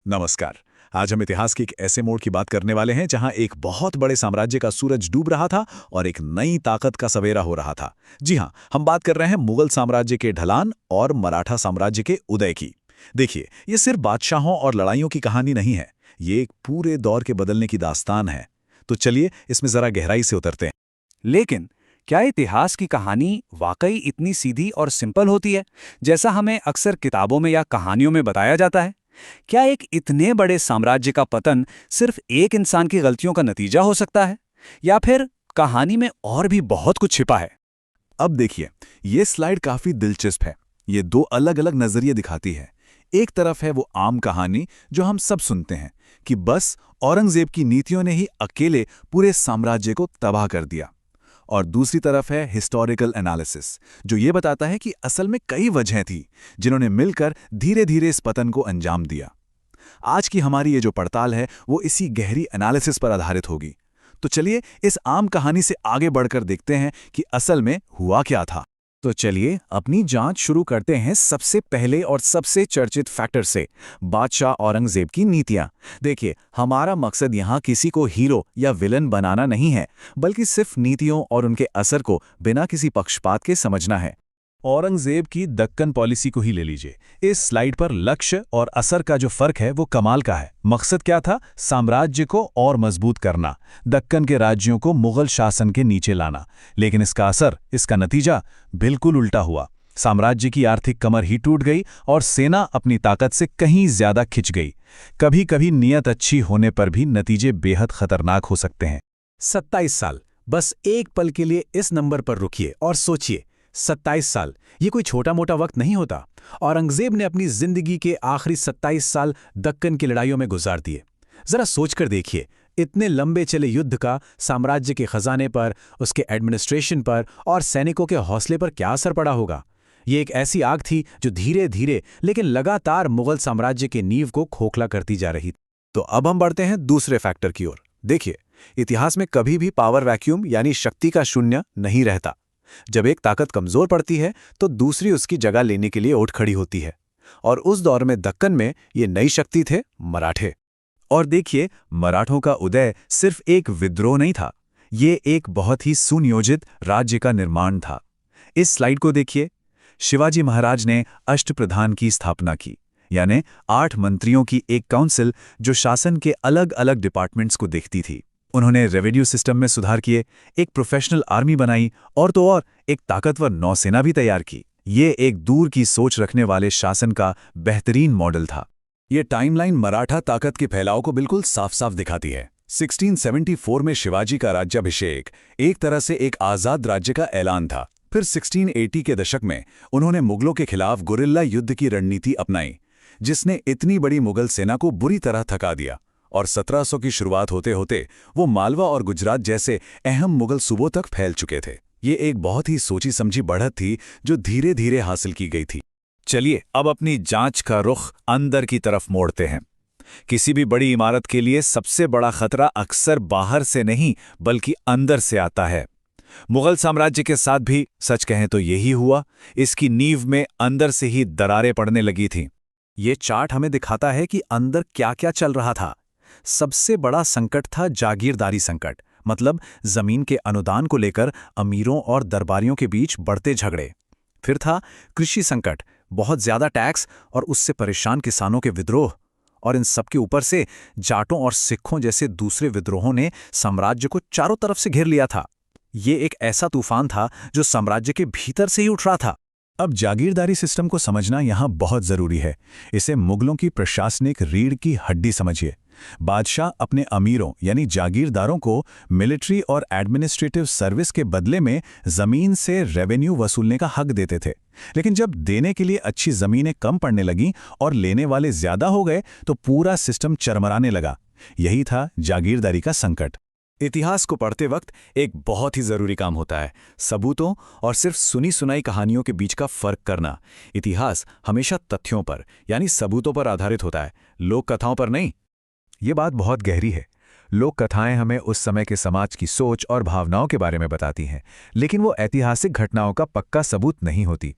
नमस्कार। आज हम इतिहास के एक ऐसे मोड़ की बात करने वाले हैं जहां एक बहुत बड़े साम्राज्य का सूरज डूब रहा था और एक नई ताकत का सवेरा हो रहा था। जी हां, हम बात कर रहे हैं मुगल साम्राज्य के ढलान और मराठा साम्राज्य के उदय की। देखिए, ये सिर्फ बादशाहों और लड़ाइयों की कहानी नहीं है, ये एक पूरे दौर के बदलने की दास्तान है। तो चलिए इसमें जरा गहराई से उतरते हैं। लेकिन क्या इतिहास की कहानी वाकई इतनी सीधी और सिंपल होती है जैसा हमें अक्सर किताबों में या कहानियों में बताया जाता है? क्या एक इतने बड़े साम्राज्य का पतन सिर्फ एक इंसान की गलतियों का नतीजा हो सकता है, या फिर कहानी में और भी बहुत कुछ छिपा है? अब देखिए, ये स्लाइड काफी दिलचस्प है। ये दो अलग अलग नजरिए दिखाती है। एक तरफ है वो आम कहानी जो हम सब सुनते हैं कि बस औरंगजेब की नीतियों ने ही अकेले पूरे साम्राज्य को तबाह कर दिया। और दूसरी तरफ है हिस्टोरिकल एनालिसिस, जो ये बताता है कि असल में कई वजहें थी जिन्होंने मिलकर धीरे धीरे इस पतन को अंजाम दिया। आज की हमारी ये जो पड़ताल है वो इसी गहरी एनालिसिस पर आधारित होगी। तो चलिए इस आम कहानी से आगे बढ़कर देखते हैं कि असल में हुआ क्या था। तो चलिए अपनी जांच शुरू करते हैं सबसे पहले और सबसे चर्चित फैक्टर से, बादशाह औरंगजेब की नीतियां। देखिए, हमारा मकसद यहाँ किसी को हीरो या विलन बनाना नहीं है, बल्कि सिर्फ नीतियों और उनके असर को बिना किसी पक्षपात के समझना है। औरंगजेब की दक्कन पॉलिसी को ही ले लीजिए। इस स्लाइड पर लक्ष्य और असर का जो फर्क है वो कमाल का है। मकसद क्या था? साम्राज्य को और मजबूत करना, दक्कन के राज्यों को मुगल शासन के नीचे लाना। लेकिन इसका असर, इसका नतीजा बिल्कुल उल्टा हुआ। साम्राज्य की आर्थिक कमर ही टूट गई और सेना अपनी ताकत से कहीं ज्यादा खिंच गई। कभी कभी नियत अच्छी होने पर भी नतीजे बेहद खतरनाक हो सकते हैं। 27 साल, बस एक पल के लिए इस नंबर पर रुकिए और सोचिए। 27 साल, ये कोई छोटा मोटा वक्त नहीं होता। औरंगजेब ने अपनी जिंदगी के आखिरी 27 साल दक्कन की लड़ाइयों में गुजार दिए। जरा सोचकर देखिए, इतने लंबे चले युद्ध का साम्राज्य के खजाने पर, उसके एडमिनिस्ट्रेशन पर और सैनिकों के हौसले पर क्या असर पड़ा होगा। ये एक ऐसी आग थी जो धीरे धीरे लेकिन लगातार मुगल साम्राज्य के नींव को खोखला करती जा रही। तो अब हम बढ़ते हैं दूसरे फैक्टर की ओर। देखिए, इतिहास में कभी भी पावर वैक्यूम यानी शक्ति का शून्य नहीं रहता। जब एक ताकत कमजोर पड़ती है तो दूसरी उसकी जगह लेने के लिए उठ खड़ी होती है। और उस दौर में दक्कन में ये नई शक्ति थे मराठे। और देखिए, मराठों का उदय सिर्फ एक विद्रोह नहीं था, ये एक बहुत ही सुनियोजित राज्य का निर्माण था। इस स्लाइड को देखिए। शिवाजी महाराज ने अष्टप्रधान की स्थापना की, यानी 8 मंत्रियों की एक काउंसिल जो शासन के अलग अलग डिपार्टमेंट्स को देखती थी। उन्होंने रेवेन्यू सिस्टम में सुधार किए, एक प्रोफेशनल आर्मी बनाई और तो और एक ताकतवर नौसेना भी तैयार की। ये एक दूर की सोच रखने वाले शासन का बेहतरीन मॉडल था। ये टाइमलाइन मराठा ताकत के फैलाव को बिल्कुल साफ साफ दिखाती है। 1674 में शिवाजी का राज्याभिषेक एक तरह से एक आज़ाद राज्य का ऐलान था। फिर 1680 के दशक में उन्होंने मुगलों के खिलाफ गुरिल्ला युद्ध की रणनीति अपनाई, जिसने इतनी बड़ी मुगल सेना को बुरी तरह थका दिया। और 1700 की शुरुआत होते होते वो मालवा और गुजरात जैसे अहम मुगल सूबों तक फैल चुके थे। ये एक बहुत ही सोची समझी बढ़त थी जो धीरे धीरे हासिल की गई थी। चलिए अब अपनी जांच का रुख अंदर की तरफ मोड़ते हैं। किसी भी बड़ी इमारत के लिए सबसे बड़ा खतरा अक्सर बाहर से नहीं बल्कि अंदर से आता है। मुगल साम्राज्य के साथ भी सच कहें तो यही हुआ। इसकी नींव में अंदर से ही दरारें पड़ने लगी थीं। ये चार्ट हमें दिखाता है कि अंदर क्या क्या चल रहा था। सबसे बड़ा संकट था जागीरदारी संकट, मतलब जमीन के अनुदान को लेकर अमीरों और दरबारियों के बीच बढ़ते झगड़े। फिर था कृषि संकट, बहुत ज्यादा टैक्स और उससे परेशान किसानों के विद्रोह। और इन सबके ऊपर से जाटों और सिखों जैसे दूसरे विद्रोहों ने साम्राज्य को चारों तरफ से घेर लिया था। ये एक ऐसा तूफान था जो साम्राज्य के भीतर से ही उठ रहा था। अब जागीरदारी सिस्टम को समझना यहाँ बहुत जरूरी है। इसे मुगलों की प्रशासनिक रीढ़ की हड्डी समझिए। बादशाह अपने अमीरों यानी जागीरदारों को मिलिट्री और एडमिनिस्ट्रेटिव सर्विस के बदले में जमीन से रेवेन्यू वसूलने का हक देते थे। लेकिन जब देने के लिए अच्छी जमीनें कम पड़ने लगीं और लेने वाले ज्यादा हो गए तो पूरा सिस्टम चरमराने लगा। यही था जागीरदारी का संकट। इतिहास को पढ़ते वक्त एक बहुत ही जरूरी काम होता है, सबूतों और सिर्फ सुनी सुनाई कहानियों के बीच का फर्क करना। इतिहास हमेशा तथ्यों पर यानी सबूतों पर आधारित होता है, लोक कथाओं पर नहीं। ये बात बहुत गहरी है। लोक कथाएं हमें उस समय के समाज की सोच और भावनाओं के बारे में बताती हैं, लेकिन वो ऐतिहासिक घटनाओं का पक्का सबूत नहीं होती।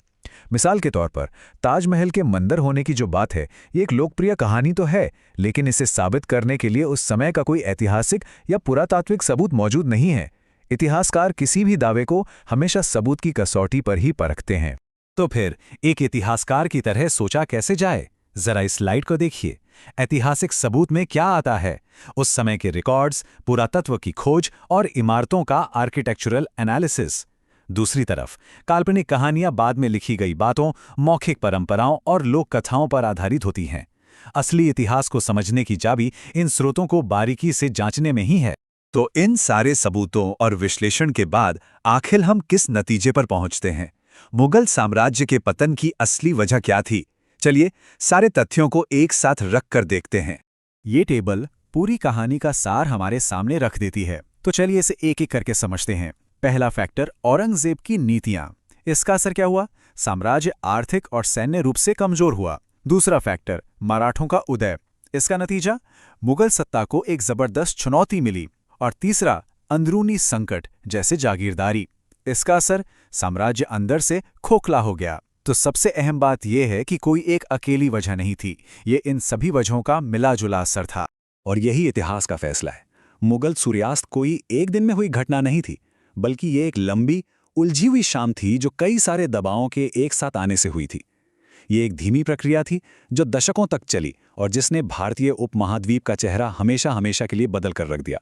मिसाल के तौर पर ताजमहल के मंदिर होने की जो बात है, ये एक लोकप्रिय कहानी तो है, लेकिन इसे साबित करने के लिए उस समय का कोई ऐतिहासिक या पुरातात्विक सबूत मौजूद नहीं है। इतिहासकार किसी भी दावे को हमेशा सबूत की कसौटी पर ही परखते हैं। तो फिर एक इतिहासकार की तरह सोचा कैसे जाए? जरा इस स्लाइड को देखिए। ऐतिहासिक सबूत में क्या आता है? उस समय के रिकॉर्ड्स, पुरातत्व की खोज और इमारतों का आर्किटेक्चरल एनालिसिस। दूसरी तरफ काल्पनिक कहानियां बाद में लिखी गई बातों, मौखिक परंपराओं और लोक कथाओं पर आधारित होती हैं। असली इतिहास को समझने की चाबी इन स्रोतों को बारीकी से जांचने में ही है। तो इन सारे सबूतों और विश्लेषण के बाद आखिर हम किस नतीजे पर पहुंचते हैं? मुगल साम्राज्य के पतन की असली वजह क्या थी? चलिए सारे तथ्यों को एक साथ रख कर देखते हैं। ये टेबल पूरी कहानी का सार हमारे सामने रख देती है, तो चलिए इसे एक एक करके समझते हैं। पहला फैक्टर, औरंगजेब की नीतियां। इसका असर क्या हुआ? साम्राज्य आर्थिक और सैन्य रूप से कमजोर हुआ। दूसरा फैक्टर, मराठों का उदय। इसका नतीजा, मुगल सत्ता को एक जबरदस्त चुनौती मिली। और तीसरा, अंदरूनी संकट जैसे जागीरदारी। इसका असर, साम्राज्य अंदर से खोखला हो गया। तो सबसे अहम बात यह है कि कोई एक अकेली वजह नहीं थी, ये इन सभी वजहों का मिला-जुला असर था। और यही इतिहास का फैसला है। मुगल सूर्यास्त कोई एक दिन में हुई घटना नहीं थी, बल्कि ये एक लंबी, उलझी हुई शाम थी जो कई सारे दबावों के एक साथ आने से हुई थी। ये एक धीमी प्रक्रिया थी जो दशकों तक चली और जिसने भारतीय उपमहाद्वीप का चेहरा हमेशा हमेशा के लिए बदल कर रख दिया।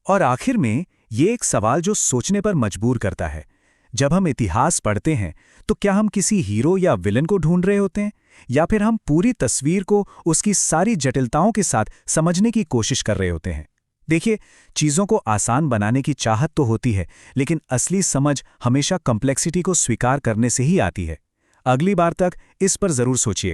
और आखिर में ये एक सवाल जो सोचने पर मजबूर करता है। जब हम इतिहास पढ़ते हैं तो क्या हम किसी हीरो या विलन को ढूंढ रहे होते हैं, या फिर हम पूरी तस्वीर को उसकी सारी जटिलताओं के साथ समझने की कोशिश कर रहे होते हैं? देखिए, चीज़ों को आसान बनाने की चाहत तो होती है, लेकिन असली समझ हमेशा कॉम्प्लेक्सिटी को स्वीकार करने से ही आती है। अगली बार तक इस पर जरूर सोचिएगा।